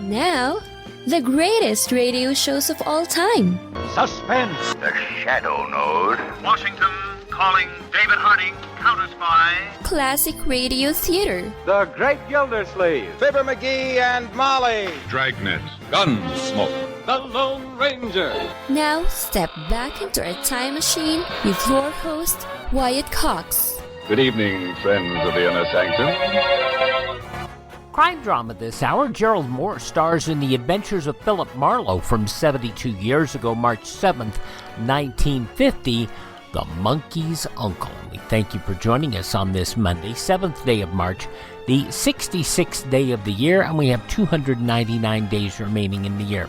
Now, the greatest radio shows of all time. Suspense. The Shadow Node. Washington calling David Harding, Counter Spy. Classic radio theater. The Great Gildersleeve. Fibber McGee and Molly. Dragnet. Gunsmoke. The Lone Ranger. Now, step back into a time machine with your host, Wyatt Cox. Good evening, friends of the Inner Sanctum. Crime drama this hour. Gerald Mohr stars in The Adventures of Philip Marlowe from 72 years ago, March 7th, 1950, The Monkey's Uncle. We thank you for joining us on this Monday, 7th day of March, the 66th day of the year, and we have 299 days remaining in the year.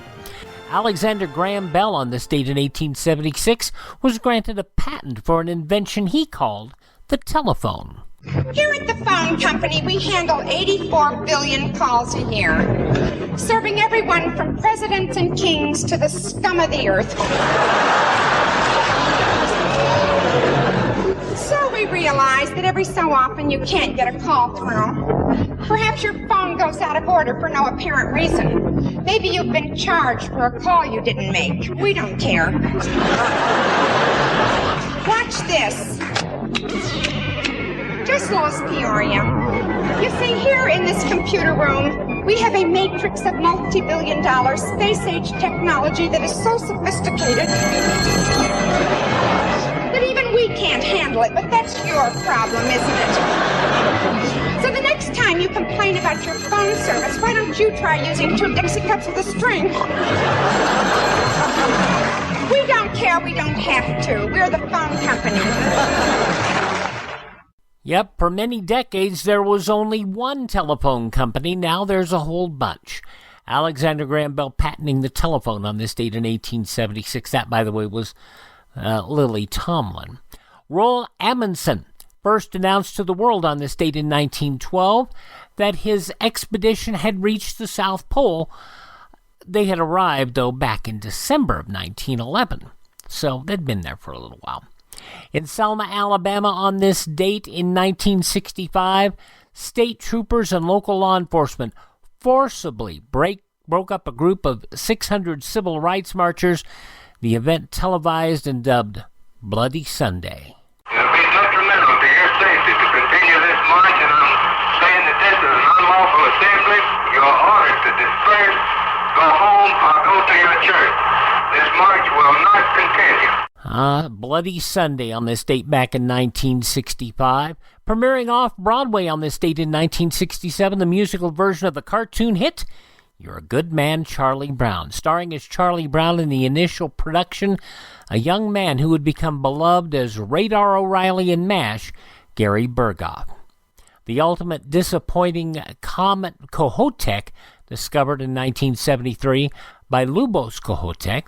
Alexander Graham Bell, on this date in 1876, was granted a patent for an invention he called the telephone. Here at the phone company, we handle 84 billion calls a year, serving everyone from presidents and kings to the scum of the earth. So we realized that every so often you can't get a call through. Perhaps your phone goes out of order for no apparent reason. Maybe you've been charged for a call you didn't make. We don't care. Watch this. Just lost Peoria. You see, here in this computer room, we have a matrix of multi-billion-dollar space-age technology that is so sophisticated that even we can't handle it, but that's your problem, isn't it? So the next time you complain about your phone service, why don't you try using 2 Dixie cups with a string? We don't care, we don't have to. We're the phone company. Yep, for many decades there was only one telephone company. Now there's a whole bunch. Alexander Graham Bell patenting the telephone on this date in 1876. That, by the way, was Lily Tomlin. Roald Amundsen first announced to the world on this date in 1912 that his expedition had reached the South Pole. They had arrived, though, back in December of 1911. So they'd been there for a little while. In Selma, Alabama, on this date in 1965, state troopers and local law enforcement forcibly broke up a group of 600 civil rights marchers, the event televised and dubbed Bloody Sunday. It will be detrimental to your safety to continue this march, and I'm saying that this is an unlawful assembly. You are ordered to disperse, go home, or go to your church. This march will not continue. Bloody Sunday on this date back in 1965. Premiering off-Broadway on this date in 1967, the musical version of the cartoon hit, You're a Good Man, Charlie Brown. Starring as Charlie Brown in the initial production, a young man who would become beloved as Radar O'Reilly in MASH, Gary Burghoff. The ultimate disappointing comet Kohoutek, discovered in 1973 by Lubos Kohoutek.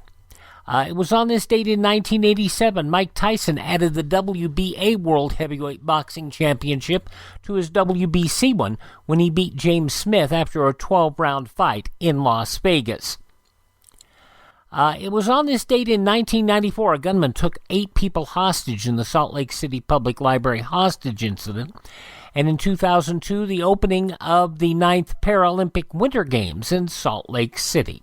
It was on this date in 1987, Mike Tyson added the WBA World Heavyweight Boxing Championship to his WBC one when he beat James Smith after a 12-round fight in Las Vegas. It was on this date in 1994, a gunman took 8 people hostage in the Salt Lake City Public Library hostage incident. And in 2002, the opening of the 9th Paralympic Winter Games in Salt Lake City.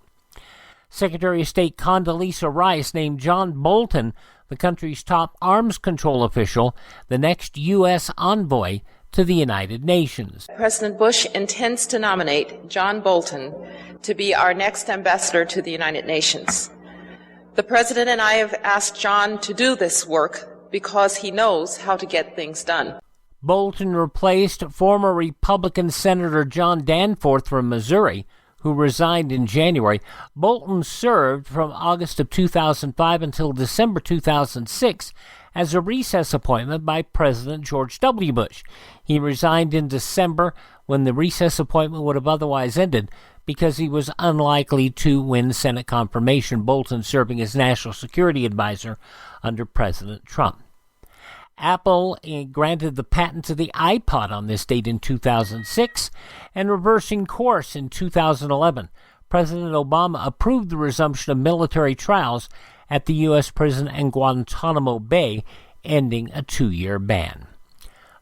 Secretary of State Condoleezza Rice named John Bolton, the country's top arms control official, the next U.S. envoy to the United Nations. President Bush intends to nominate John Bolton to be our next ambassador to the United Nations. The President and I have asked John to do this work because he knows how to get things done. Bolton replaced former Republican Senator John Danforth from Missouri, who resigned in January. Bolton served from August of 2005 until December 2006 as a recess appointment by President George W. Bush. He resigned in December when the recess appointment would have otherwise ended because he was unlikely to win Senate confirmation, Bolton serving as National Security Advisor under President Trump. Apple granted the patent to the iPod on this date in 2006, and reversing course in 2011. President Obama approved the resumption of military trials at the U.S. prison in Guantanamo Bay, ending a 2-year ban.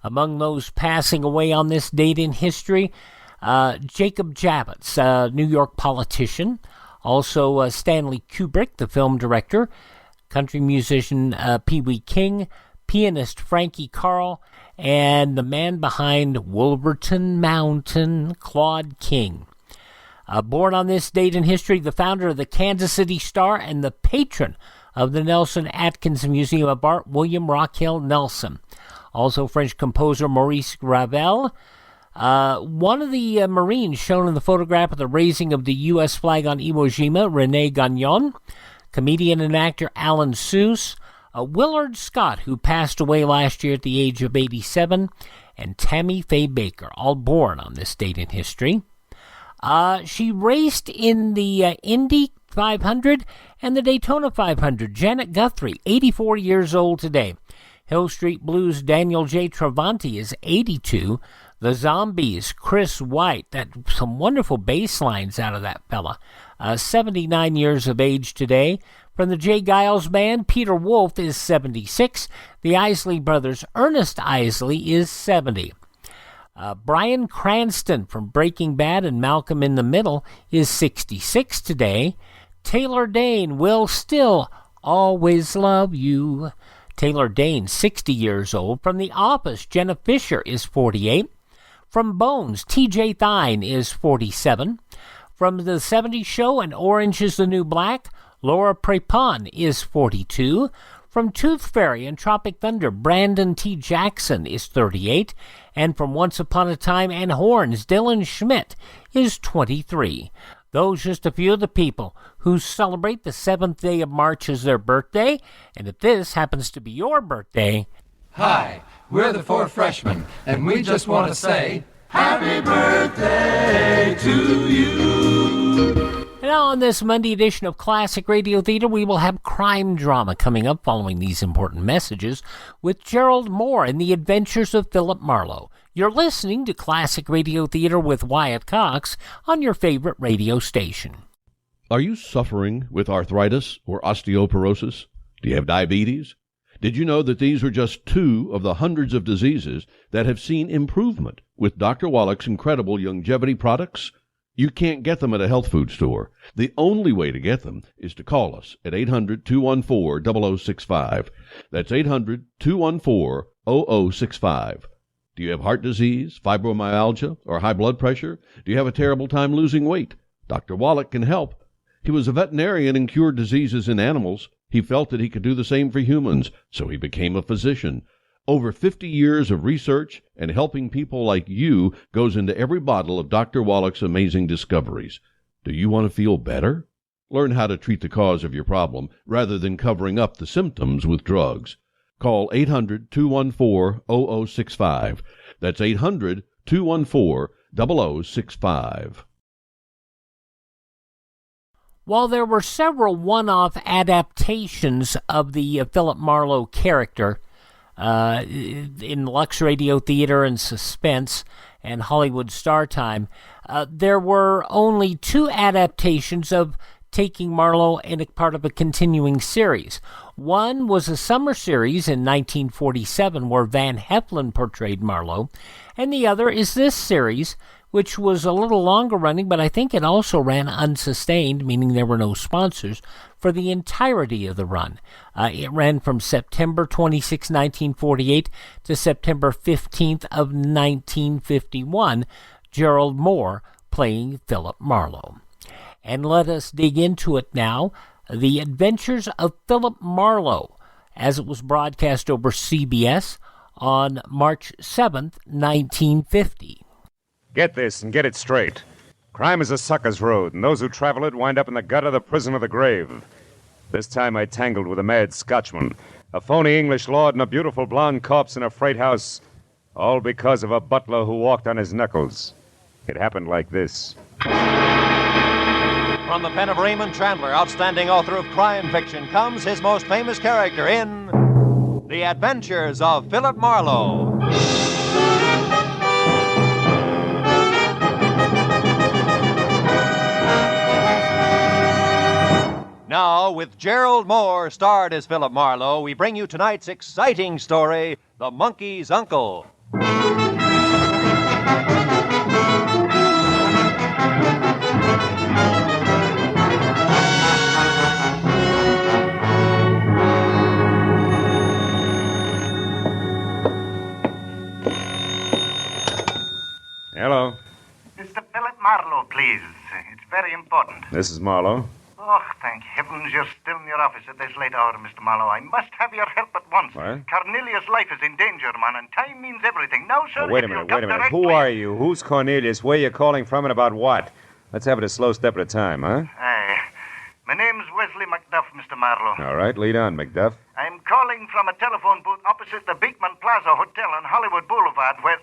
Among those passing away on this date in history, Jacob Javits, New York politician. Also Stanley Kubrick, the film director. Country musician Pee Wee King. Pianist Frankie Carl. And the man behind Wolverton Mountain, Claude King. Born on this date in history, the founder of the Kansas City Star and the patron of the Nelson Atkins Museum of Art, William Rockwell Nelson. Also French composer Maurice Ravel. One of the Marines shown in the photograph of the raising of the U.S. flag on Iwo Jima, Rene Gagnon. Comedian and actor Alan Seuss. Willard Scott, who passed away last year at the age of 87. And Tammy Faye Baker, all born on this date in history. She raced in the Indy 500 and the Daytona 500. Janet Guthrie, 84 years old today. Hill Street Blues' Daniel J. Travanti is 82. The Zombies, Chris White, some wonderful bass lines out of that fella. 79 years of age today. From the J. Giles Band, Peter Wolf is 76. The Isley Brothers, Ernest Isley, is 70. Bryan Cranston from Breaking Bad and Malcolm in the Middle is 66 today. Taylor Dane will still always love you. Taylor Dane, 60 years old. From The Office, Jenna Fisher is 48. From Bones, TJ Thine is 47. From The 70s Show and Orange is the New Black, Laura Prepon is 42. From Tooth Fairy and Tropic Thunder, Brandon T. Jackson is 38. And from Once Upon a Time and Horns, Dylan Schmidt is 23. Those just a few of the people who celebrate the 7th day of March as their birthday. And if this happens to be your birthday... Hi, we're the 4 freshmen, and we just want to say, Happy birthday to you! Now on this Monday edition of Classic Radio Theater, we will have crime drama coming up following these important messages with Gerald Mohr in The Adventures of Philip Marlowe. You're listening to Classic Radio Theater with Wyatt Cox on your favorite radio station. Are you suffering with arthritis or osteoporosis? Do you have diabetes? Did you know that these are just 2 of the hundreds of diseases that have seen improvement with Dr. Wallach's incredible longevity products? You can't get them at a health food store. The only way to get them is to call us at 800-214-0065. That's 800-214-0065. Do you have heart disease, fibromyalgia, or high blood pressure? Do you have a terrible time losing weight? Dr. Wallach can help. He was a veterinarian and cured diseases in animals. He felt that he could do the same for humans, so he became a physician. Over 50 years of research and helping people like you goes into every bottle of Dr. Wallach's amazing discoveries. Do you want to feel better? Learn how to treat the cause of your problem rather than covering up the symptoms with drugs. Call 800-214-0065. That's 800-214-0065. While there were several one-off adaptations of the Philip Marlowe character in Lux Radio Theater and Suspense and Hollywood Star Time, there were only 2 adaptations of taking Marlowe in a part of a continuing series. One was a summer series in 1947 where Van Heflin portrayed Marlowe, and the other is this series, which was a little longer running, but I think it also ran unsustained, meaning there were no sponsors, for the entirety of the run. It ran from September 26, 1948 to September 15th of 1951, Gerald Mohr playing Philip Marlowe. And let us dig into it now. The Adventures of Philip Marlowe, as it was broadcast over CBS on March 7th, 1950. Get this and get it straight. Crime is a sucker's road, and those who travel it wind up in the gutter, the prison, or the grave. This time I tangled with a mad Scotchman, a phony English lord, and a beautiful blonde corpse in a freight house, all because of a butler who walked on his knuckles. It happened like this. From the pen of Raymond Chandler, outstanding author of crime fiction, comes his most famous character in The Adventures of Philip Marlowe. Now, with Gerald Mohr starred as Philip Marlowe, we bring you tonight's exciting story, The Monkey's Uncle. very important. This is Marlowe. Oh, thank heavens you're still in your office at this late hour, Mr. Marlowe. I must have your help at once. What? Cornelius' life is in danger, man, and time means everything. Now, sir, Oh, wait a if you'll minute, come wait a minute. directly- Who are you? Who's Cornelius? Where you calling from and about what? Let's have it a slow step at a time, huh? Aye. My name's Wesley Macduff, Mr. Marlowe. All right, lead on, Macduff. I'm calling from a telephone booth opposite the Beekman Plaza Hotel on Hollywood Boulevard where...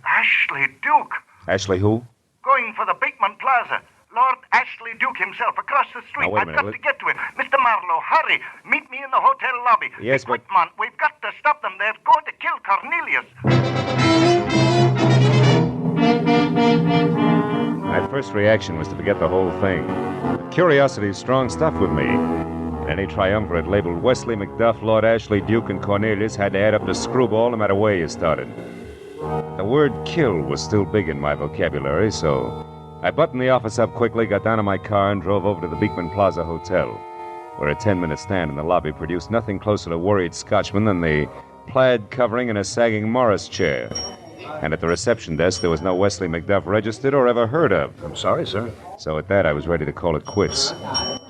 Ashley Duke. Ashley who? Going for the Beekman Plaza. Lord Ashley Duke himself across the street. Now, wait a I've minute. got to get to him. Mr. Marlowe, hurry. Meet me in the hotel lobby. Yes, Be quick, man. We've got to stop them. They're going to kill Cornelius. My first reaction was to forget the whole thing. But curiosity is strong stuff with me. Any triumvirate labeled Wesley Macduff, Lord Ashley Duke, and Cornelius had to add up to screwball no matter where you started. The word kill was still big in my vocabulary, so I buttoned the office up quickly, got down in my car, and drove over to the Beekman Plaza Hotel, where a 10-minute stand in the lobby produced nothing closer to worried Scotchman than the plaid covering and a sagging Morris chair. And at the reception desk, there was no Wesley Macduff registered or ever heard of. I'm sorry, sir. So at that, I was ready to call it quits.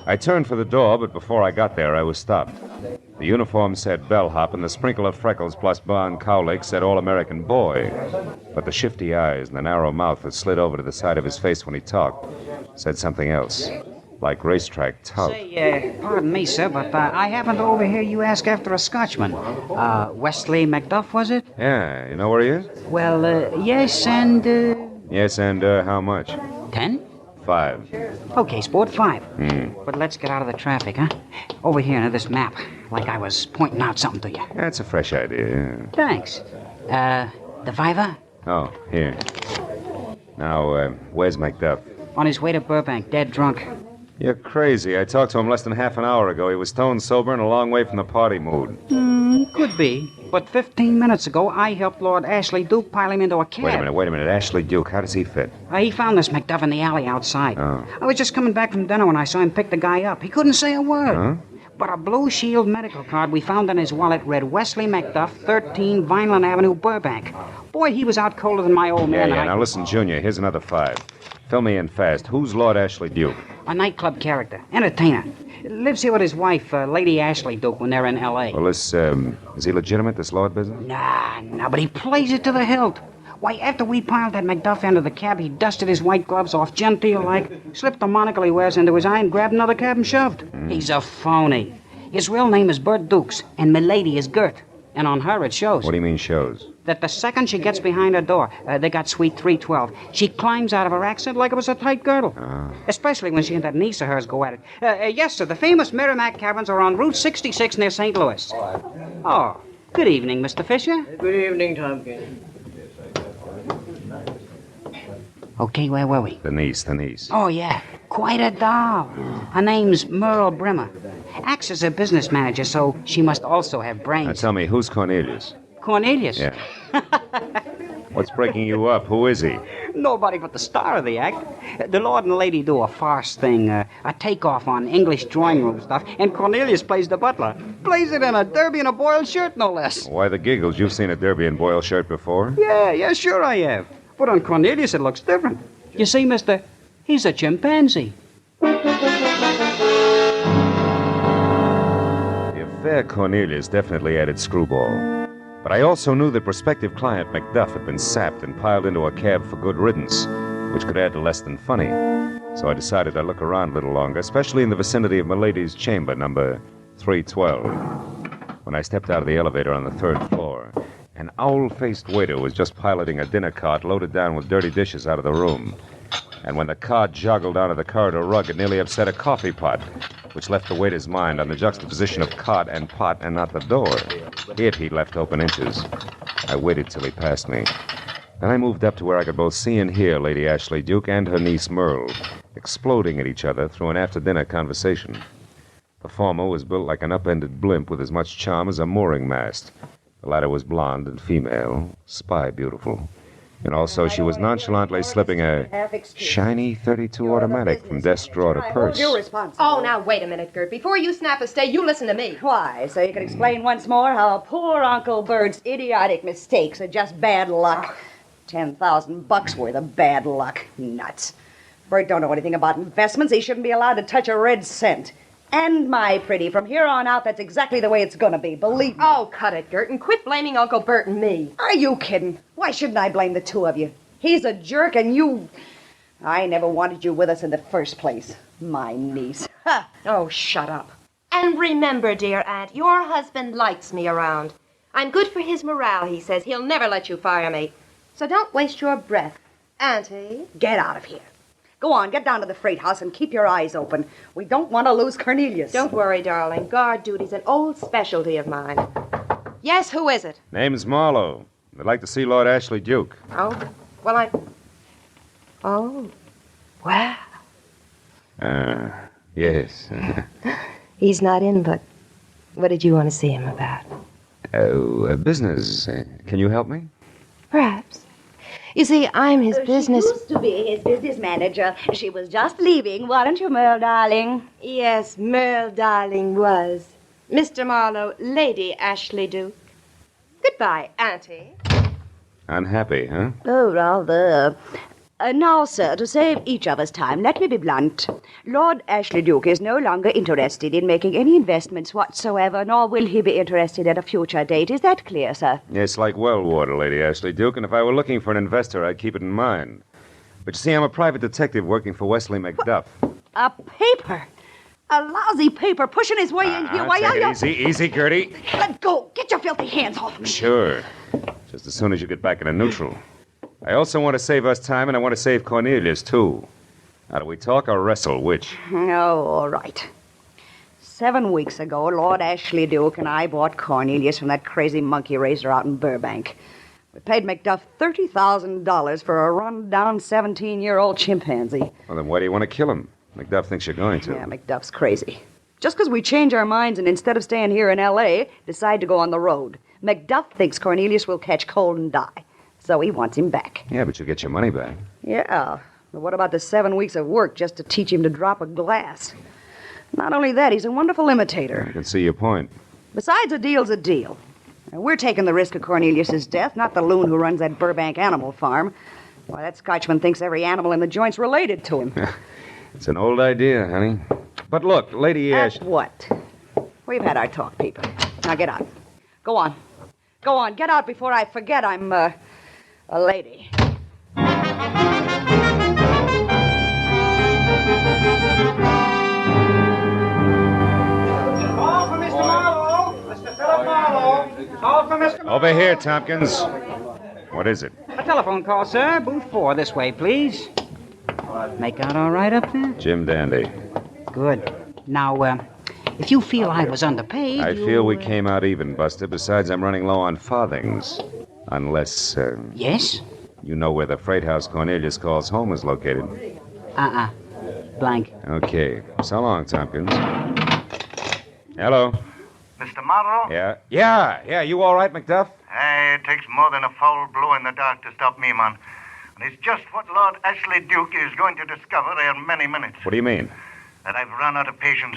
I turned for the door, but before I got there, I was stopped. The uniform said bellhop, and the sprinkle of freckles plus Bon Cowlick said all-American boy. But the shifty eyes and the narrow mouth that slid over to the side of his face when he talked said something else, like racetrack tout. Say, pardon me, sir, but I happened to overhear you ask after a Scotchman. Wesley Macduff, was it? Yeah, you know where he is? Well, yes, and, Yes, and how much? 10? 5. Okay, sport, 5. But let's get out of the traffic, huh? Over here under this map, like I was pointing out something to you. That's a fresh idea, yeah. Thanks. The Viva? Oh, here. Now, where's Macduff? On his way to Burbank, dead drunk. You're crazy. I talked to him less than half an hour ago. He was stone sober and a long way from the party mood. Could be. But 15 minutes ago, I helped Lord Ashley Duke pile him into a cab. Wait a minute. Ashley Duke, how does he fit? He found this Macduff in the alley outside. Oh. I was just coming back from dinner when I saw him pick the guy up. He couldn't say a word. Huh? But a Blue Shield medical card we found in his wallet read Wesley Macduff, 13 Vineland Avenue, Burbank. Boy, he was out colder than my old man. Yeah, now listen, Junior, here's another 5. Fill me in fast. Who's Lord Ashley Duke? A nightclub character. Entertainer. Lives here with his wife, Lady Ashley Duke, when they're in L.A. Well, is he legitimate, this Lord business? Nah, but he plays it to the hilt. Why, after we piled that Macduff into the cab, he dusted his white gloves off genteel-like, slipped the monocle he wears into his eye, and grabbed another cab and shoved. He's a phony. His real name is Bert Dukes, and Milady is Gert. And on her, it shows. What do you mean, shows? That the second she gets behind her door, they got suite 312, she climbs out of her accent like it was a tight girdle. Especially when she and that niece of hers go at it. Yes, sir, the famous Merrimack Caverns are on Route 66 near St. Louis. Oh, good evening, Mr. Fisher. Good evening, Tompkins. Okay, where were we? The niece. Oh, yeah. Quite a doll. Her name's Merle Brimmer. Acts as a business manager, so she must also have brains. Now tell me, who's Cornelius? Cornelius? Yeah. What's breaking you up? Who is he? Nobody but the star of the act. The Lord and Lady do a farce thing, a takeoff on English drawing room stuff, and Cornelius plays the butler. Plays it in a derby and a boiled shirt, no less. Why the giggles? You've seen a derby and boil shirt before? Yeah, sure I have. But on Cornelius, it looks different. You see, mister, he's a chimpanzee. The affair Cornelius definitely added screwball. But I also knew that prospective client Macduff had been sapped and piled into a cab for good riddance, which could add to less than funny. So I decided I'd look around a little longer, especially in the vicinity of Milady's chamber, number 312. When I stepped out of the elevator on the 3rd floor, an owl-faced waiter was just piloting a dinner cart loaded down with dirty dishes out of the room. And when the cart joggled onto the corridor rug, it nearly upset a coffee pot, which left the waiter's mind on the juxtaposition of cart and pot and not the door. It he'd left open inches. I waited till he passed me. Then I moved up to where I could both see and hear Lady Ashley Duke and her niece Merle exploding at each other through an after-dinner conversation. The former was built like an upended blimp with as much charm as a mooring mast. The latter was blonde and female, spy beautiful. And also she was nonchalantly slipping a shiny .32 automatic from desk drawer to purse. Oh, now, wait a minute, Gert. Before you snap a stay, you listen to me. Why? So you can explain once more how poor Uncle Bird's idiotic mistakes are just bad luck. $10,000 worth of bad luck. Nuts. Bert don't know anything about investments. He shouldn't be allowed to touch a red cent. And my pretty, from here on out, that's exactly the way it's gonna be, believe me. Oh, cut it, Gert, and quit blaming Uncle Bert and me. Are you kidding? Why shouldn't I blame the two of you? He's a jerk and you... I never wanted you with us in the first place. My niece. Ha! Oh, shut up. And remember, dear Aunt, your husband likes me around. I'm good for his morale, he says. He'll never let you fire me. So don't waste your breath. Auntie? Get out of here. Go on, get down to the freight house and keep your eyes open. We don't want to lose Cornelius. Don't worry, darling. Guard duty's an old specialty of mine. Yes, who is it? Name's Marlowe. I'd like to see Lord Ashley Duke. Oh, well, Oh, wow. Yes. He's not in, but what did you want to see him about? Oh, business. Can you help me? Perhaps. You see, I'm his business... She used to be his business manager. She was just leaving, weren't you, Merle, darling? Yes, Merle, darling, was. Mr. Marlowe, Lady Ashley Duke. Goodbye, Auntie. Unhappy, huh? Oh, rather. Now, sir, to save each of us time, let me be blunt. Lord Ashley Duke is no longer interested in making any investments whatsoever, nor will he be interested at a future date. Is that clear, sir? It's like well water, Lady Ashley Duke, and if I were looking for an investor, I'd keep it in mind. But you see, I'm a private detective working for Wesley McDuff. A paper? A lousy paper pushing his way in here. Why Take are it you... easy, Gertie. Let go. Get your filthy hands off me. Sure. Just as soon as you get back into neutral. I also want to save us time, and I want to save Cornelius, too. Now, do we talk or wrestle? Which? Oh, all right. 7 weeks ago, Lord Ashley Duke and I bought Cornelius from that crazy monkey raiser out in Burbank. We paid McDuff $30,000 for a run-down 17-year-old chimpanzee. Well, then why do you want to kill him? McDuff thinks you're going to. Yeah, McDuff's crazy. Just because we change our minds and instead of staying here in L.A., decide to go on the road. McDuff thinks Cornelius will catch cold and die. So he wants him back. Yeah, but you'll get your money back. Yeah. But what about the 7 weeks of work just to teach him to drop a glass? Not only that, he's a wonderful imitator. I can see your point. Besides, a deal's a deal. And we're taking the risk of Cornelius's death, not the loon who runs that Burbank animal farm. Why, that Scotchman thinks every animal in the joint's related to him. It's an old idea, honey. But look, Lady Ash... What? We've had our talk, people. Now get out. Go on. Go on. Get out before I forget I'm, a lady. Call for Mr. Marlowe. Mr. Philip Marlowe. Call for Mr. Over here, Tompkins. What is it? A telephone call, sir. Booth 4. This way, please. Make out all right up there? Jim Dandy. Good. Now, if you feel I was underpaid, I feel we came out even, Buster. Besides, I'm running low on farthings. Unless, Yes? You know where the freight house Cornelius calls home is located. Blank. Okay. So long, Tompkins. Hello. Mr. Marlowe? Yeah. You all right, McDuff? It takes more than a foul blow in the dark to stop me, man. And it's just what Lord Ashley Duke is going to discover in many minutes. What do you mean? That I've run out of patience.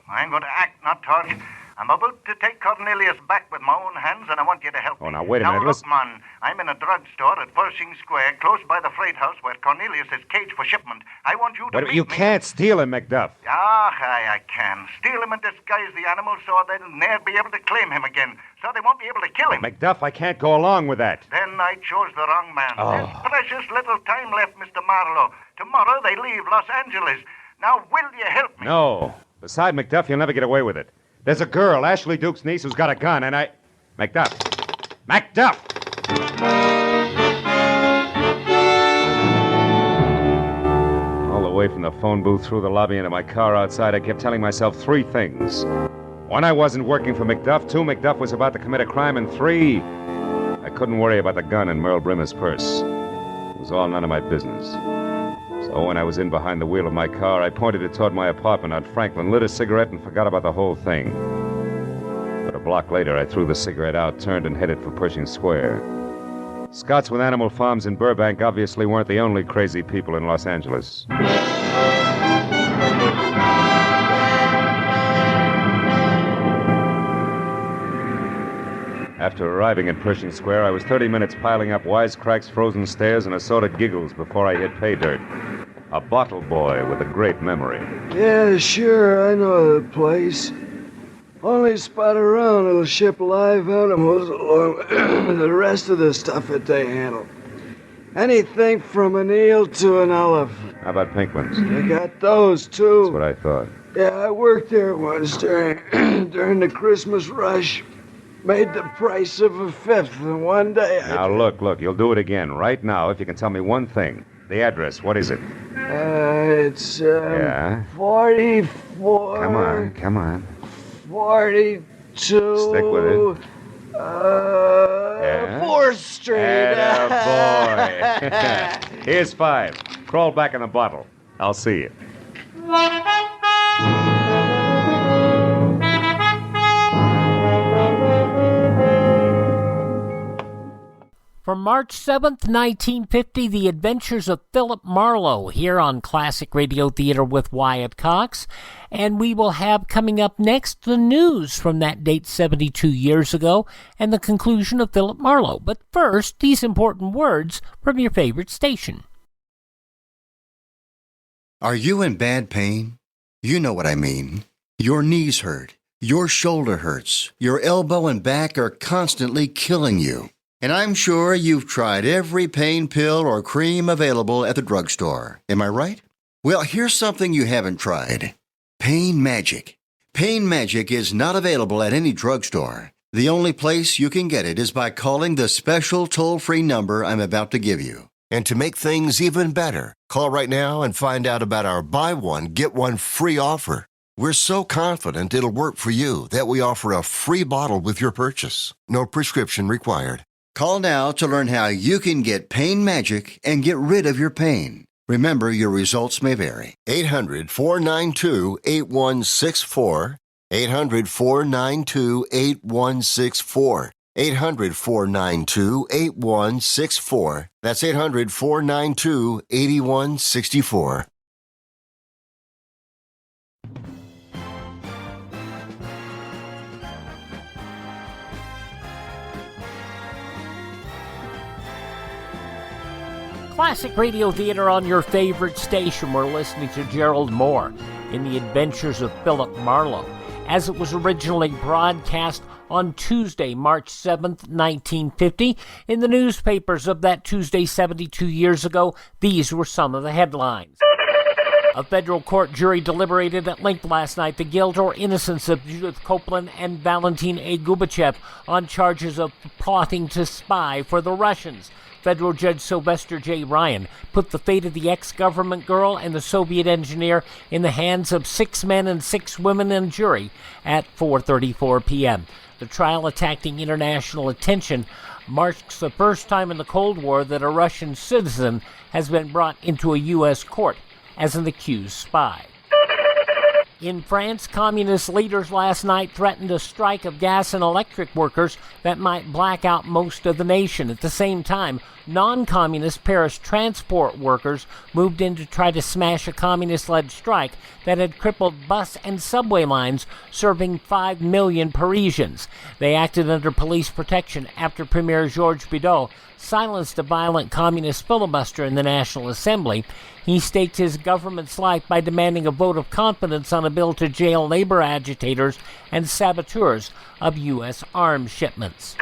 I'm going to act, not talk. I'm about to take Cornelius back with my own hands, and I want you to help me. Oh, now, wait a minute. Look, man, I'm in a drugstore at Pershing Square, close by the freight house where Cornelius is caged for shipment. I want you to meet You me. can't steal him, McDuff. I can. Steal him and disguise the animal so they'll never be able to claim him again. So they won't be able to kill him. McDuff, I can't go along with that. Then I chose the wrong man. Oh. There's precious little time left, Mr. Marlowe. Tomorrow they leave Los Angeles. Now, will you help me? No. Beside McDuff, you'll never get away with it. There's a girl, Ashley Duke's niece, who's got a gun, and I... McDuff! All the way from the phone booth through the lobby into my car outside, I kept telling myself 3 things. 1, I wasn't working for McDuff. 2, McDuff was about to commit a crime. And 3, I couldn't worry about the gun in Merle Brimmer's purse. It was all none of my business. So when I was in behind the wheel of my car, I pointed it toward my apartment on Franklin, lit a cigarette, and forgot about the whole thing. But a block later, I threw the cigarette out, turned, and headed for Pershing Square. Scots with animal farms in Burbank obviously weren't the only crazy people in Los Angeles. After arriving at Pershing Square, I was 30 minutes piling up wisecracks, frozen stares, and assorted giggles before I hit pay dirt. A bottle boy with a great memory. Yeah, sure, I know the place. Only spot around it'll ship live animals along with the rest of the stuff that they handle. Anything from an eel to an elephant. How about pink ones? I got those, too. That's what I thought. Yeah, I worked there once during the Christmas rush. Made the price of a fifth in one day. Now, look, you'll do it again right now if you can tell me one thing. The address, what is it? It's, Yeah? 44... Come on. 42... Stick with it. Yeah? 4th Street. Attaboy. Here's 5. Crawl back in the bottle. I'll see you. From March 7th, 1950, The Adventures of Philip Marlowe here on Classic Radio Theater with Wyatt Cox. And we will have coming up next the news from that date 72 years ago and the conclusion of Philip Marlowe. But first, these important words from your favorite station. Are you in bad pain? You know what I mean. Your knees hurt. Your shoulder hurts. Your elbow and back are constantly killing you. And I'm sure you've tried every pain pill or cream available at the drugstore. Am I right? Well, here's something you haven't tried. Pain Magic. Pain Magic is not available at any drugstore. The only place you can get it is by calling the special toll-free number I'm about to give you. And to make things even better, call right now and find out about our buy one, get one free offer. We're so confident it'll work for you that we offer a free bottle with your purchase. No prescription required. Call now to learn how you can get Pain Magic and get rid of your pain. Remember, your results may vary. 800-492-8164. 800-492-8164. 800-492-8164. That's 800-492-8164. Classic Radio Theater on your favorite station. We're listening to Gerald Mohr in The Adventures of Philip Marlowe, as it was originally broadcast on Tuesday, March 7th, 1950. In the newspapers of that Tuesday 72 years ago, these were some of the headlines. A federal court jury deliberated at length last night the guilt or innocence of Judith Copeland and Valentin A. Gubachev on charges of plotting to spy for the Russians. Federal Judge Sylvester J. Ryan put the fate of the ex-government girl and the Soviet engineer in the hands of 6 men and 6 women and jury at 4:34 p.m. The trial, attracting international attention, marks the first time in the Cold War that a Russian citizen has been brought into a U.S. court as an accused spy. In France, communist leaders last night threatened a strike of gas and electric workers that might black out most of the nation. At the same time, non-communist Paris transport workers moved in to try to smash a communist-led strike that had crippled bus and subway lines serving 5 million Parisians. They acted under police protection after Premier Georges Bidault silenced a violent communist filibuster in the National Assembly. He staked his government's life by demanding a vote of confidence on a bill to jail labor agitators and saboteurs of U.S. arms shipments.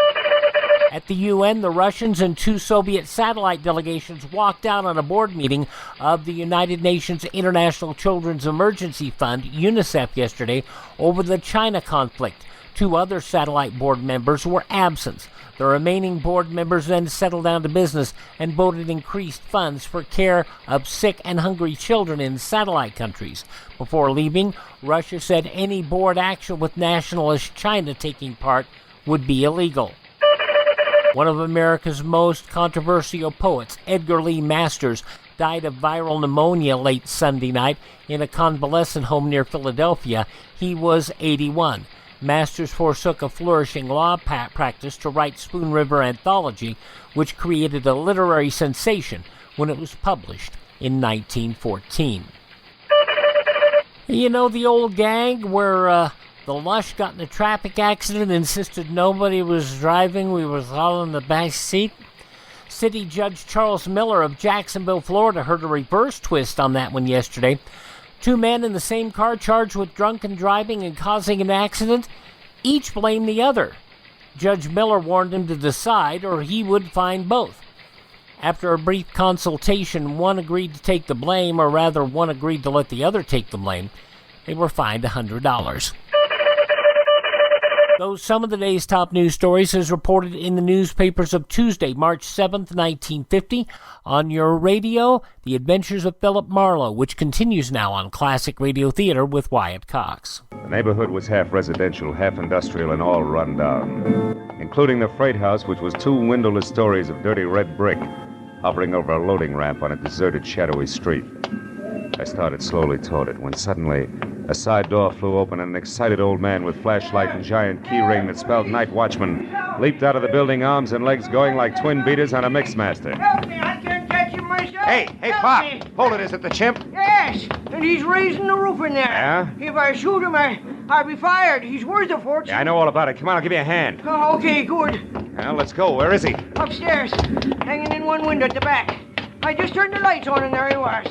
At the UN, the Russians and 2 Soviet satellite delegations walked out on a board meeting of the United Nations International Children's Emergency Fund, UNICEF, yesterday over the China conflict. 2 other satellite board members were absent. The remaining board members then settled down to business and voted increased funds for care of sick and hungry children in satellite countries. Before leaving, Russia said any board action with nationalist China taking part would be illegal. One of America's most controversial poets, Edgar Lee Masters, died of viral pneumonia late Sunday night in a convalescent home near Philadelphia. He was 81. Masters forsook a flourishing law practice to write Spoon River Anthology, which created a literary sensation when it was published in 1914. You know the old gang where the Lush got in a traffic accident and insisted nobody was driving, we were all in the back seat? City Judge Charles Miller of Jacksonville, Florida, heard a reverse twist on that one yesterday. 2 men in the same car charged with drunken driving and causing an accident, each blame the other. Judge Miller warned him to decide or he would find both. After a brief consultation, one agreed to take the blame, or rather, one agreed to let the other take the blame. They were fined $100. Those some of the day's top news stories as reported in the newspapers of Tuesday, March 7th, 1950. On your radio, The Adventures of Philip Marlowe, which continues now on Classic Radio Theater with Wyatt Cox. The neighborhood was half residential, half industrial, and all run down, including the freight house, which was 2 windowless stories of dirty red brick, hovering over a loading ramp on a deserted, shadowy street. I started slowly toward it when suddenly a side door flew open and an excited old man with flashlight and giant key ring that spelled night watchman leaped out of the building, arms and legs going like twin beaters on a mixmaster. Help me, I can't catch him myself. Hey, Help Pop! me. Hold it, is it the chimp? Yes, and he's raising the roof in there. Yeah? If I shoot him, I'll be fired. He's worth a fortune. Yeah, I know all about it. Come on, I'll give you a hand. Oh, okay, good. Now, let's go. Where is he? Upstairs, hanging in one window at the back. I just turned the lights on and there he was.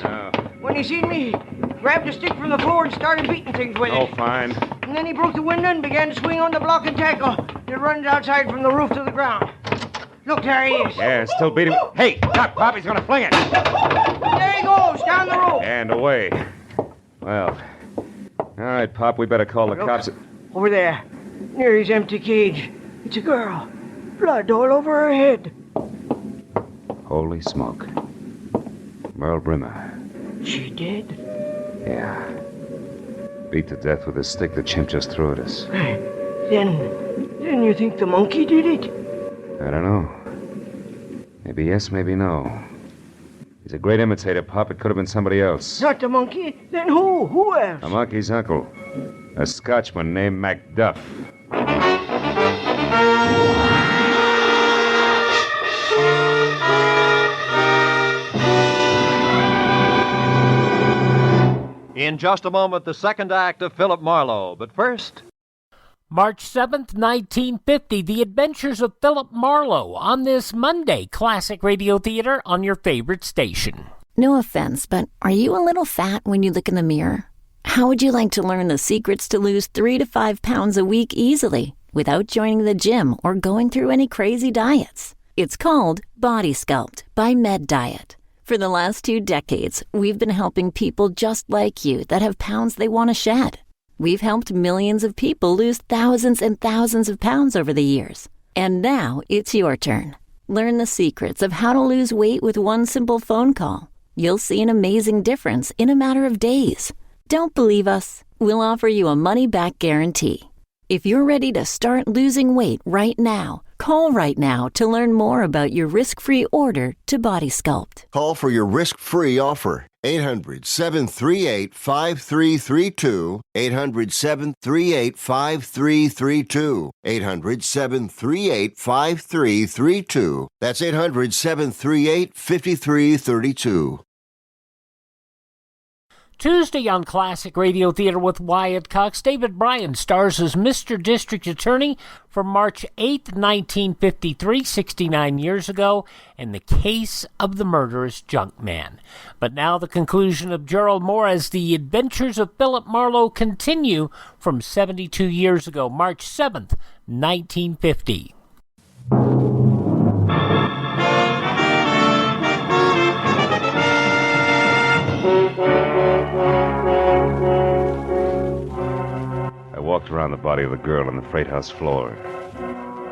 When he seen me, he grabbed a stick from the floor and started beating things with it. Oh, fine. And then he broke the window and began to swing on the block and tackle. It runs outside from the roof to the ground. Look, there he is. Yeah, still beating. Hey, Doc, Pop, he's gonna fling it. There he goes, down the road. And away. Well, all right, Pop, we better call the cops. Over there, near his empty cage. It's a girl. Blood all over her head. Holy smoke. Merle Brimmer. She dead? Yeah. Beat to death with a stick the chimp just threw at us. Then you think the monkey did it? I don't know. Maybe yes, maybe no. He's a great imitator, Pop. It could have been somebody else. Not the monkey? Then who? Who else? A monkey's uncle. A Scotchman named Macduff. In just a moment, the second act of Philip Marlowe. But first... March 7th, 1950, The Adventures of Philip Marlowe on this Monday, Classic Radio Theater on your favorite station. No offense, but are you a little fat when you look in the mirror? How would you like to learn the secrets to lose 3 to 5 pounds a week easily without joining the gym or going through any crazy diets? It's called Body Sculpt by Med Diet. For the last 2 decades, we've been helping people just like you that have pounds they want to shed. We've helped millions of people lose thousands and thousands of pounds over the years. And now it's your turn. Learn the secrets of how to lose weight with one simple phone call. You'll see an amazing difference in a matter of days. Don't believe us? We'll offer you a money-back guarantee. If you're ready to start losing weight right now, call right now to learn more about your risk-free order to Body Sculpt. Call for your risk-free offer. 800-738-5332. 800-738-5332. 800-738-5332. That's 800-738-5332. Tuesday on Classic Radio Theater with Wyatt Cox, David Bryan stars as Mr. District Attorney from March 8th, 1953, 69 years ago, in the case of the murderous junk man. But now the conclusion of Gerald Mohr as The Adventures of Philip Marlowe continue from 72 years ago, March 7th, 1950. I walked around the body of the girl on the freight house floor.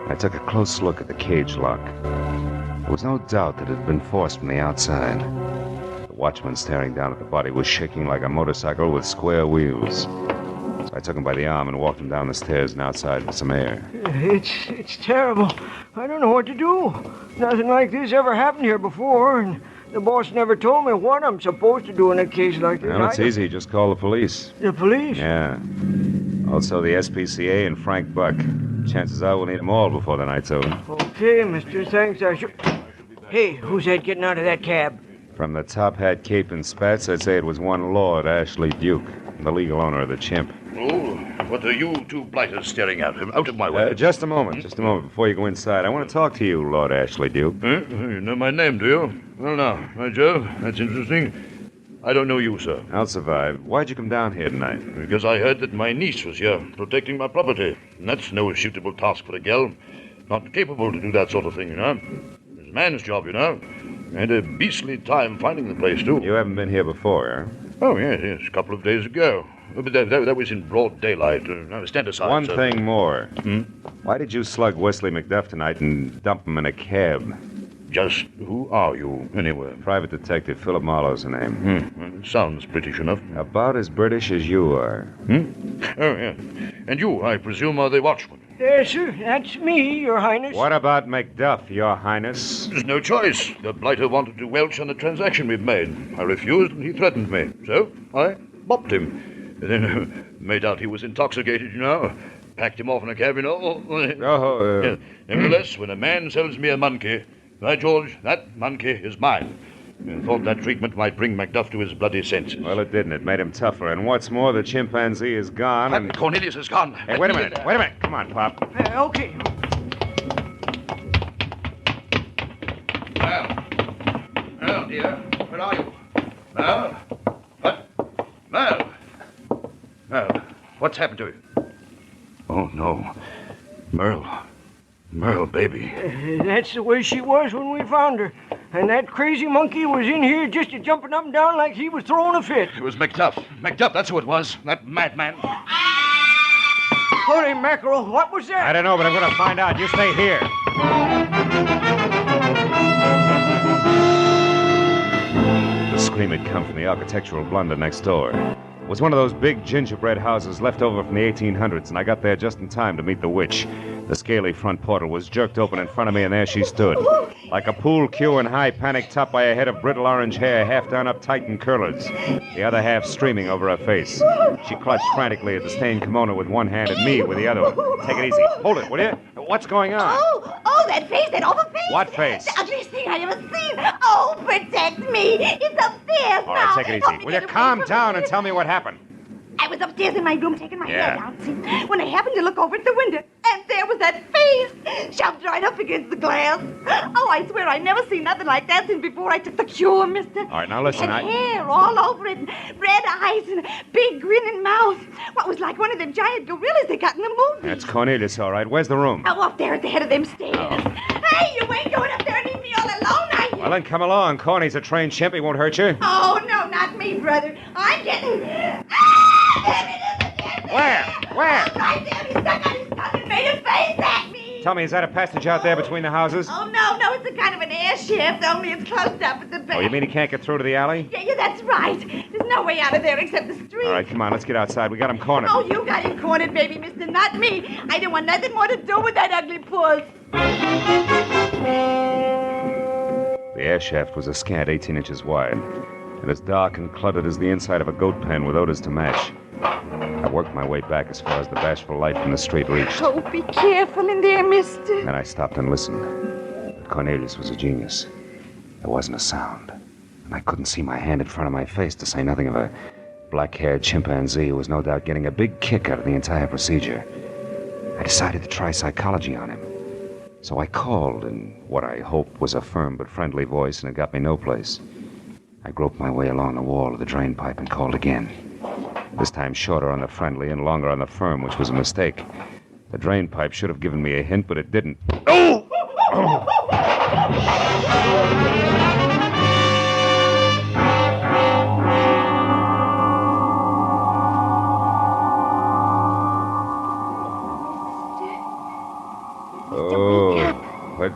I took a close look at the cage lock. There was no doubt that it had been forced from the outside. The watchman staring down at the body was shaking like a motorcycle with square wheels. So I took him by the arm and walked him down the stairs and outside for some air. It's terrible. I don't know what to do. Nothing like this ever happened here before, and the boss never told me what I'm supposed to do in a case like this. Well, it's easy. Just call the police. The police? Yeah. Also the SPCA and Frank Buck. Chances are we'll need them all before the night's over. Okay, mister. Thanks. Hey, who's that getting out of that cab? From the top hat, cape, and spats, I'd say it was one Lord Ashley Duke, the legal owner of the chimp. Oh, What are you two blighters staring at? Out of my way. Just a moment. Before you go inside. I want to talk to you, Lord Ashley Duke. You know my name, do you? Well, now, by Jove, that's interesting. I don't know you, sir. I'll survive. Why'd you come down here tonight? Because I heard that my niece was here, protecting my property. And that's no suitable task for a girl. Not capable to do that sort of thing, you know. It's a man's job, you know. I had a beastly time finding the place, too. You haven't been here before, huh? Oh, yes, a couple of days ago. But that was in broad daylight. Now, stand aside, One sir. thing more. Why did you slug Wesley McDuff tonight and dump him in a cab? Just who are you, anyway? Private Detective Philip Marlowe's the name. Well, sounds British enough. About as British as you are. Oh, yeah. And you, I presume, are the watchman. Yes, sir. That's me, Your Highness. What about McDuff, Your Highness? There's no choice. The blighter wanted to welch on the transaction we've made. I refused, and he threatened me. So I bopped him. And then made out he was intoxicated, you know. Packed him off in a cab, you know. Yeah. Nevertheless, when a man sells me a monkey, by George, that monkey is mine. And thought that treatment might bring Macduff to his bloody senses. Well, it didn't. It made him tougher. And what's more, the chimpanzee is gone and... Cornelius is gone. Hey, wait a minute. Come on, Pop. Okay. Well, dear, where are you? Well? What? Well, what's happened to you? Oh, no. Merle, baby. That's the way she was when we found her. And that crazy monkey was in here just jumping up and down like he was throwing a fit. It was Macduff. Macduff, that's who it was. That madman. Holy mackerel, what was that? I don't know, but I'm going to find out. You stay here. The scream had come from the architectural blunder next door. It was one of those big gingerbread houses left over from the 1800s, and I got there just in time to meet the witch. The scaly front portal was jerked open in front of me, and there she stood. Like a pool cue in high panic, topped by a head of brittle orange hair, half done up tight in curlers, the other half streaming over her face. She clutched frantically at the stained kimono with one hand and me with the other one. Take it easy. Hold it, will you? What's going on? Oh, that face, that awful face. What face? The ugliest thing I ever seen. Oh, protect me. It's upstairs All right, take it easy. Will you calm down and tell me what happened? I was upstairs in my room taking my hair down, see, when I happened to look over at the window, and there was that face shoved right up against the glass. Oh, I swear I never seen nothing like that since before I took the cure, mister. All right, now listen, and hair all over it, and red eyes, and a big grinning mouth. What was like one of them giant gorillas they got in the movie. That's Cornelius, all right. Where's the room? Oh, up there at the head of them stairs. Hey, you ain't going up there and leave me all alone, are you? Well, then come along. Corny's a trained chimp. He won't hurt you. Oh, no, not me, brother. I'm getting... Where? Right there, he stuck out his tongue and made a face at me. Tell me, is that a passage out there between the houses? Oh, no, it's a kind of an air shaft, only it's closed up at the back. Oh, you mean he can't get through to the alley? Yeah, that's right. There's no way out of there except the street. All right, come on, let's get outside. We got him cornered. Oh, you got him cornered, baby, mister, not me. I don't want nothing more to do with that ugly puss. The air shaft was a scant 18 inches wide, and as dark and cluttered as the inside of a goat pen with odors to match. I worked my way back as far as the bashful light from the street reached. Oh, be careful in there, mister. Then I stopped and listened. But Cornelius was a genius. There wasn't a sound, and I couldn't see my hand in front of my face, to say nothing of a black-haired chimpanzee who was no doubt getting a big kick out of the entire procedure. I decided to try psychology on him. So I called in what I hoped was a firm but friendly voice, and it got me no place. I groped my way along the wall of the drain pipe and called again. This time shorter on the friendly and longer on the firm, which was a mistake. The drain pipe should have given me a hint, but it didn't. Oh!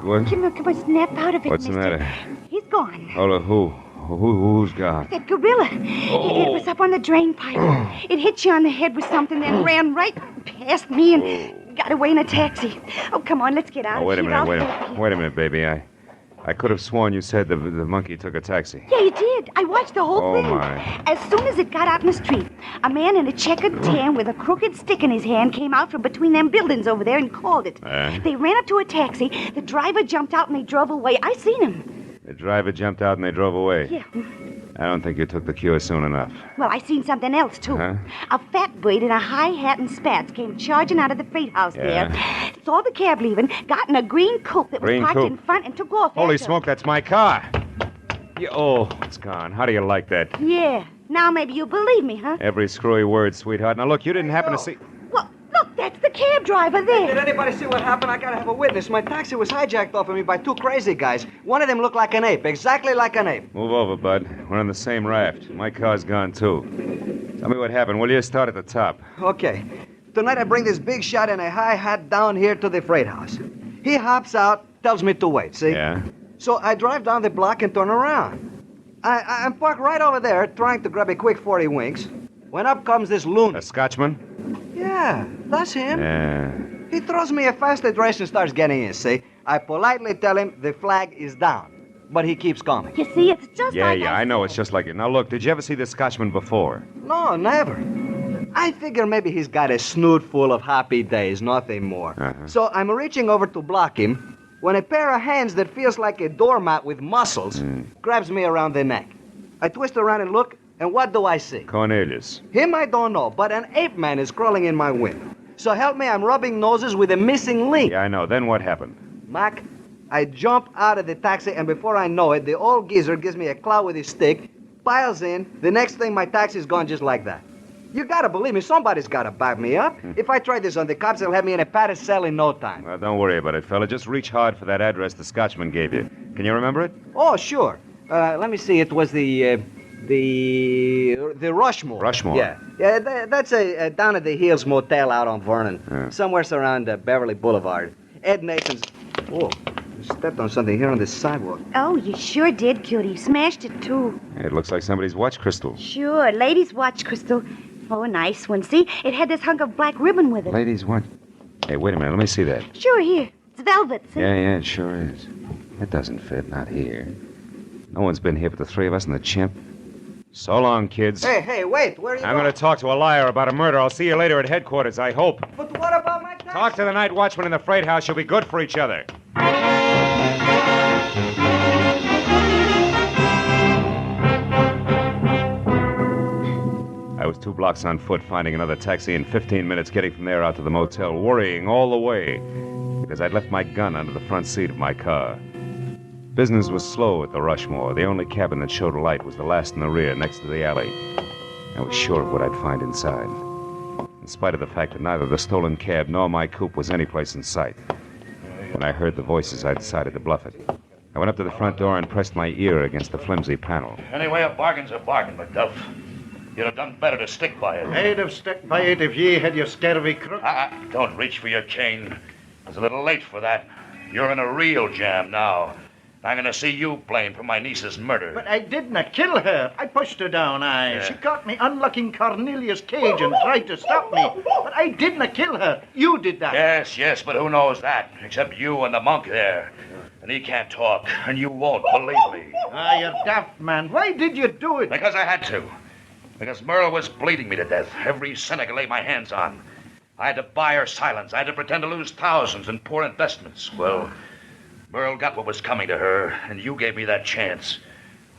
What? Come on, snap out of it, What's the mister. matter? He's gone. Hold on, who's gone? That gorilla. It was up on the drain pipe. It hit you on the head with something, then ran right past me and got away in a taxi. Oh, come on, let's get out Oh, wait a of here. minute, wait a minute, baby. I could have sworn you said the monkey took a taxi. Yeah, you did. I watched the whole thing. Oh, my. As soon as it got out in the street, a man in a checkered tan with a crooked stick in his hand came out from between them buildings over there and called it. They ran up to a taxi. The driver jumped out and they drove away. I seen him. The driver jumped out and they drove away. Yeah. I don't think you took the cure soon enough. Well, I seen something else, too. Huh? A fat breed in a high hat and spats came charging out of the freight house Yeah. there. Saw the cab leaving, got in a green coupe that was Green parked coupe? in front and took off. Holy after. smoke, that's my car. Oh, it's gone. How do you like that? Yeah. Now maybe you believe me, huh? Every screwy word, sweetheart. Now, look, you didn't happen to see... Well, look, that's the cab driver there. Did anybody see what happened? I gotta have a witness. My taxi was hijacked off of me by two crazy guys. One of them looked like an ape, exactly like an ape. Move over, bud. We're on the same raft. My car's gone, too. Tell me what happened, will you? Start at the top. Okay. Tonight I bring this big shot in a high hat down here to the freight house. He hops out, tells me to wait, see? Yeah? So I drive down the block and turn around. I'm parked right over there, trying to grab a quick 40 winks, when up comes this loon. A Scotchman? Yeah, that's him. Yeah. He throws me a fast address and starts getting in, see? I politely tell him the flag is down, but he keeps coming. You see, it's just Yeah, like I know. It's just like it. Now, look, did you ever see this Scotchman before? No, never. I figure maybe he's got a snoot full of happy days, nothing more. Uh-huh. So I'm reaching over to block him when a pair of hands that feels like a doormat with muscles grabs me around the neck. I twist around and look, and what do I see? Cornelius. Him I don't know, but an ape man is crawling in my window. So help me, I'm rubbing noses with a missing link. Yeah, I know. Then what happened? Mac, I jump out of the taxi, and before I know it, the old geezer gives me a clout with his stick, piles in. The next thing, my taxi's gone just like that. You gotta believe me, somebody's gotta back me up. If I try this on the cops, they'll have me in a padded cell in no time. Well, don't worry about it, fella. Just reach hard for that address the Scotchman gave you. Can you remember it? Oh, sure. Let me see. It was the Rushmore. Rushmore? Yeah, that's a down at the Hills Motel out on Vernon. Yeah. Somewhere around Beverly Boulevard. Ed Nathan's... Oh, I stepped on something here on the sidewalk. Oh, you sure did, cutie. Smashed it, too. It looks like somebody's watch crystal. Sure, ladies' watch crystal. Oh, nice one. See, it had this hunk of black ribbon with it. Ladies' watch. Hey, wait a minute. Let me see that. Sure, here. It's velvet, see? Yeah, it sure is. It doesn't fit. Not here. No one's been here but the three of us and the chimp. So long, kids. Hey, wait. Where are you I'm going to talk to a liar about a murder. I'll see you later at headquarters, I hope. But what about my taxi? Talk to the night watchman in the freight house. You'll be good for each other. I was 2 blocks on foot, finding another taxi in 15 minutes, getting from there out to the motel, worrying all the way, because I'd left my gun under the front seat of my car. Business was slow at the Rushmore. The only cabin that showed a light was the last in the rear, next to the alley. I was sure of what I'd find inside, in spite of the fact that neither the stolen cab nor my coupe was anyplace in sight. When I heard the voices, I decided to bluff it. I went up to the front door and pressed my ear against the flimsy panel. Anyway, a bargain's a bargain, McDuff. You'd have done better to stick by it. I'd have stuck by it if ye had your scurvy crook. Don't reach for your chain. It's a little late for that. You're in a real jam now. I'm going to see you blamed for my niece's murder. But I didn't kill her. I pushed her down, Yeah. She caught me unlocking Cornelius' cage and tried to stop me. But I didn't kill her. You did that. Yes, but who knows that? Except you and the monk there. And he can't talk, and you won't believe me. You're daft, man. Why did you do it? Because I had to. Because Merle was bleeding me to death. Every cent I could lay my hands on. I had to buy her silence. I had to pretend to lose thousands in poor investments. Well, Merle got what was coming to her, and you gave me that chance.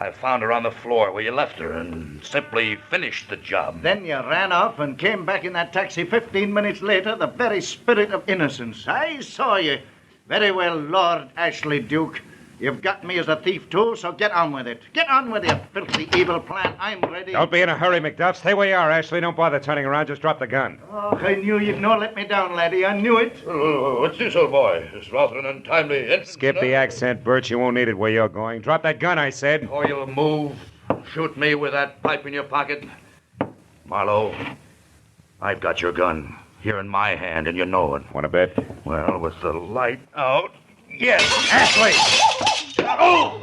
I found her on the floor where you left her and simply finished the job. Then you ran off and came back in that taxi 15 minutes later, the very spirit of innocence. I saw you. Very well, Lord Ashley Duke. You've got me as a thief, too, so get on with it. Get on with your filthy evil plan. I'm ready. Don't be in a hurry, McDuff. Stay where you are, Ashley. Don't bother turning around. Just drop the gun. Oh, I knew you'd not let me down, laddie. I knew it. What's this, old boy? It's rather an untimely entrance. Skip the accent, Bert. You won't need it where you're going. Drop that gun, I said. Or you'll move. Shoot me with that pipe in your pocket. Marlowe, I've got your gun here in my hand, and you know it. Want to bet? Well, with the light out. Yes, Ashley! Oh!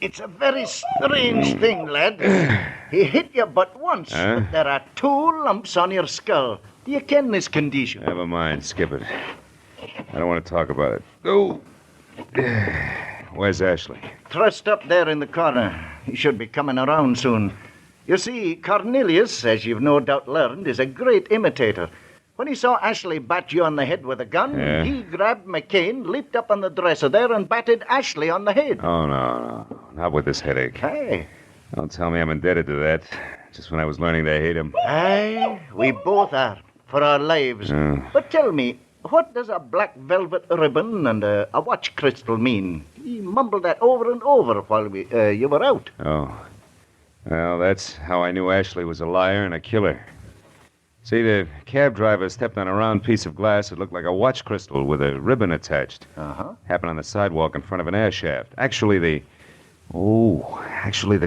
It's a very strange thing, lad. He hit you but once, Huh? but there are 2 lumps on your skull. Do you ken this condition? Never mind. Skip it. I don't want to talk about it. Oh. Where's Ashley? Trussed up there in the corner. He should be coming around soon. You see, Cornelius, as you've no doubt learned, is a great imitator. When he saw Ashley bat you on the head with a gun, he grabbed McCain, leaped up on the dresser there, and batted Ashley on the head. Oh, no. Not with this headache. Hey. Don't tell me I'm indebted to that. Just when I was learning to hate him. Aye, we both are, for our lives. But tell me, what does a black velvet ribbon and a watch crystal mean? He mumbled that over and over while you were out. Oh. Well, that's how I knew Ashley was a liar and a killer. See, the cab driver stepped on a round piece of glass that looked like a watch crystal with a ribbon attached. Happened on the sidewalk in front of an air shaft. Actually, the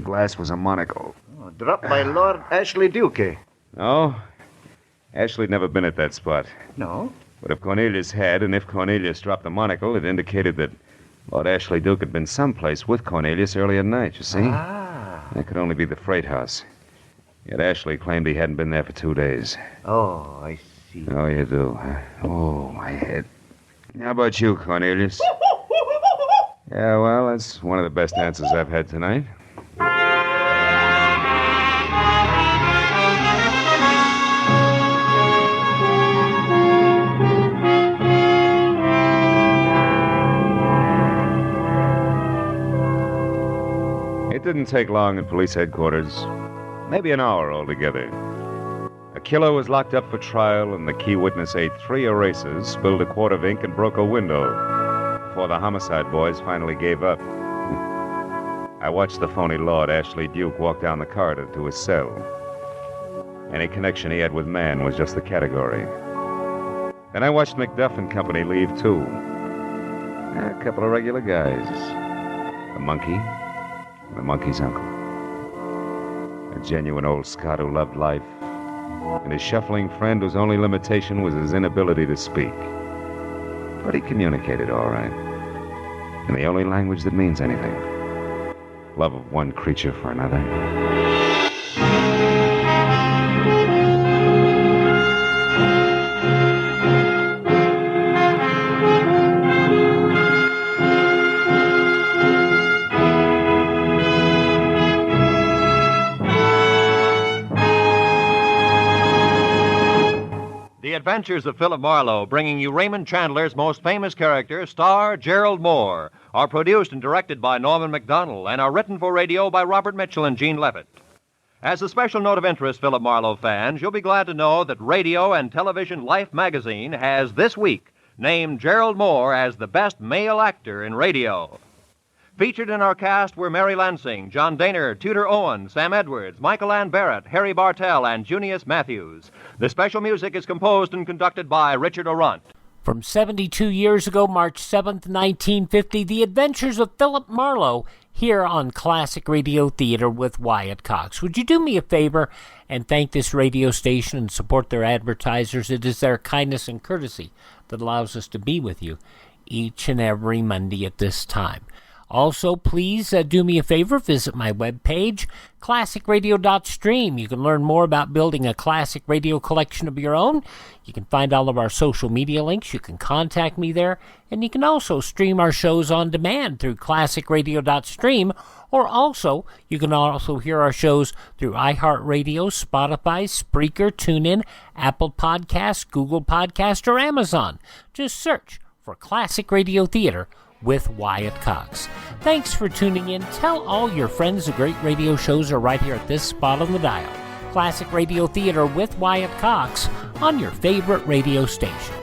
glass was a monocle. Oh, dropped by Lord Ashley Duke, eh? No. Ashley'd never been at that spot. No? But if Cornelius had, and if Cornelius dropped the monocle, it indicated that Lord Ashley Duke had been someplace with Cornelius early at night, you see? That could only be the freight house. Yet Ashley claimed he hadn't been there for 2 days. Oh, I see. Oh, you do, huh? Oh, my head. How about you, Cornelius? Yeah, well, that's one of the best answers I've had tonight. It didn't take long at police headquarters. Maybe an hour altogether. A killer was locked up for trial, and the key witness ate 3 erasers, spilled a quart of ink, and broke a window before the homicide boys finally gave up. I watched the phony Lord Ashley Duke walk down the corridor to his cell. Any connection he had with man was just the category. Then I watched Macduff and company leave, too. A couple of regular guys. The monkey, and the monkey's uncle. A genuine old Scot who loved life, and his shuffling friend whose only limitation was his inability to speak. But he communicated all right, in the only language that means anything. Love of one creature for another. The Adventures of Philip Marlowe, bringing you Raymond Chandler's most famous character, star Gerald Mohr, are produced and directed by Norman MacDonald and are written for radio by Robert Mitchell and Gene Levitt. As a special note of interest, Philip Marlowe fans, you'll be glad to know that Radio and Television Life magazine has this week named Gerald Mohr as the best male actor in radio. Featured in our cast were Mary Lansing, John Daner, Tudor Owen, Sam Edwards, Michael Ann Barrett, Harry Bartell, and Junius Matthews. The special music is composed and conducted by Richard Orant. From 72 years ago, March 7th, 1950, The Adventures of Philip Marlowe, here on Classic Radio Theater with Wyatt Cox. Would you do me a favor and thank this radio station and support their advertisers? It is their kindness and courtesy that allows us to be with you each and every Monday at this time. Also, please do me a favor, visit my webpage, classicradio.stream. You can learn more about building a classic radio collection of your own. You can find all of our social media links. You can contact me there. And you can also stream our shows on demand through classicradio.stream. Or also, you can also hear our shows through iHeartRadio, Spotify, Spreaker, TuneIn, Apple Podcasts, Google Podcasts, or Amazon. Just search for Classic Radio Theater with Wyatt Cox. Thanks for tuning in. Tell all your friends the great radio shows are right here at this spot on the dial. Classic Radio Theater with Wyatt Cox on your favorite radio station.